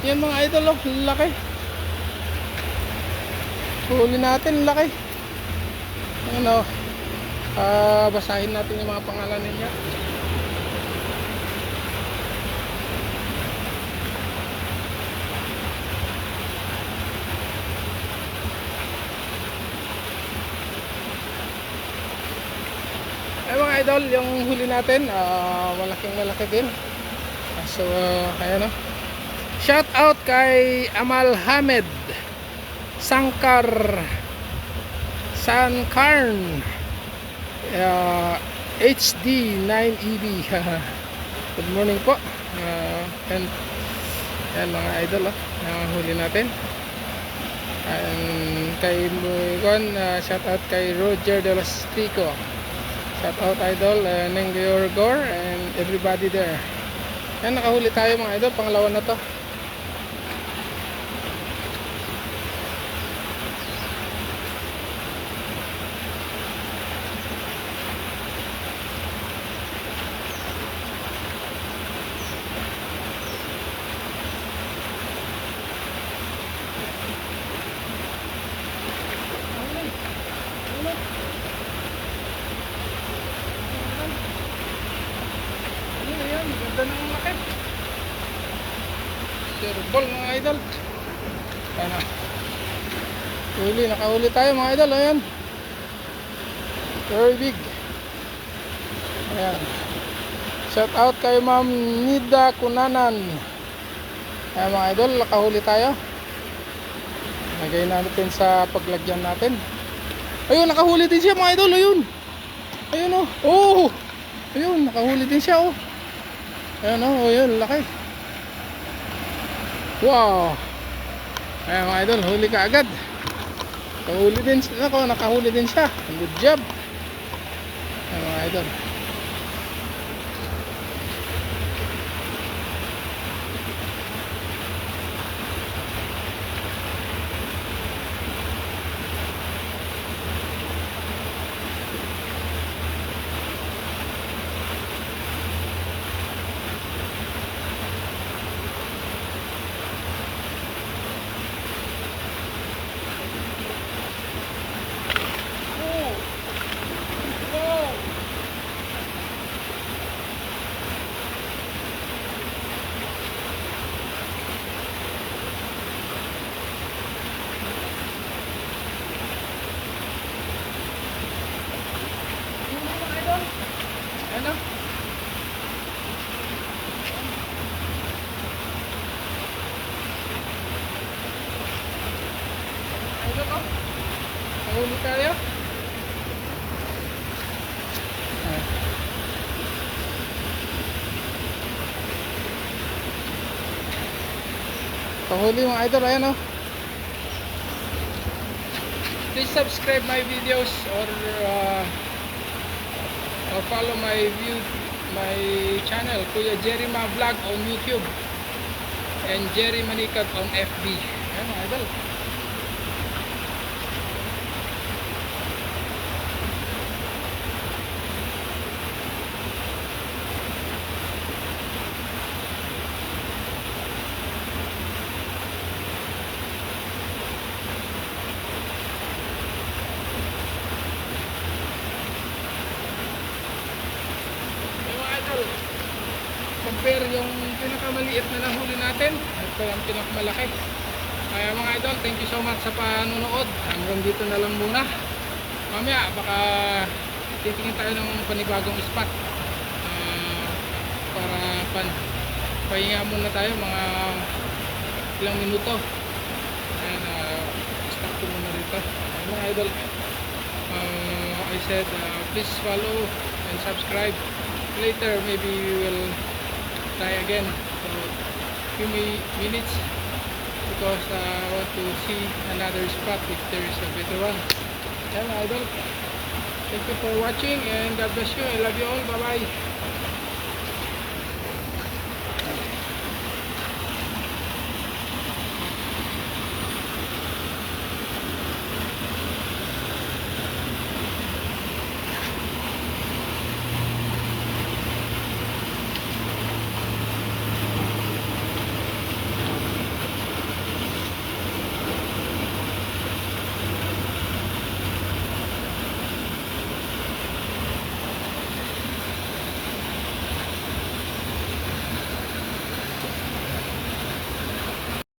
Yan mga idol, oh, laki. Huli natin, laki. Ayan, oh. Basahin natin yung mga pangalan niya. Ay mga idol, yung huli natin, malaking malaki din. So, ayan, oh. Shout out kay Amal Hamed Sankarn HD9EB. Good morning po. And mga idol, huli natin. And kay shout out kay Roger de los Pico. Shout out idol, Neng Yorgor and everybody there. Yan, nakahuli tayo mga idol, pangalawa na to. Ganda ng laki. Sirbol mga idol. Ayan na. Nakahuli tayo mga idol. Ayan. Very big. Ayan. Shout out kay Ma'am Nida Kunanan. Ayan mga idol, nakahuli tayo. Lagay natin sa paglagyan natin. Ayun, nakahuli din siya mga idol. Ayun. Ayun, oh. Oh. Ayun, nakahuli din siya, oh. Ayan, oh, yun, laki. Wow. Ayan mga idol, huli ka agad. Nakahuli din siya. Good job. Ayan mga idol. Ano? Ano to? Nahuli tayo? Pahuli mga idol, ayan, oh. Please subscribe my videos or follow my channel, Kuya Jerry Ma Vlog on YouTube and Jerry Manikat on FB. Ayan mga idol. Compare yung pinakamaliit na nahuli natin at yung pinakamalaki. Kaya mga idol, thank you so much sa panonood. Hanggang dito na lang muna. Mamaya baka titingin tayo ng panibagong spot para pahinga muna tayo mga ilang minuto. And stop ko muna rito. Mga idol, I said please follow and subscribe. Later maybe we will try again for a few minutes because I want to see another spot if there is a better one. Yeah, idol, thank you for watching and God bless you. I love you all. Bye bye.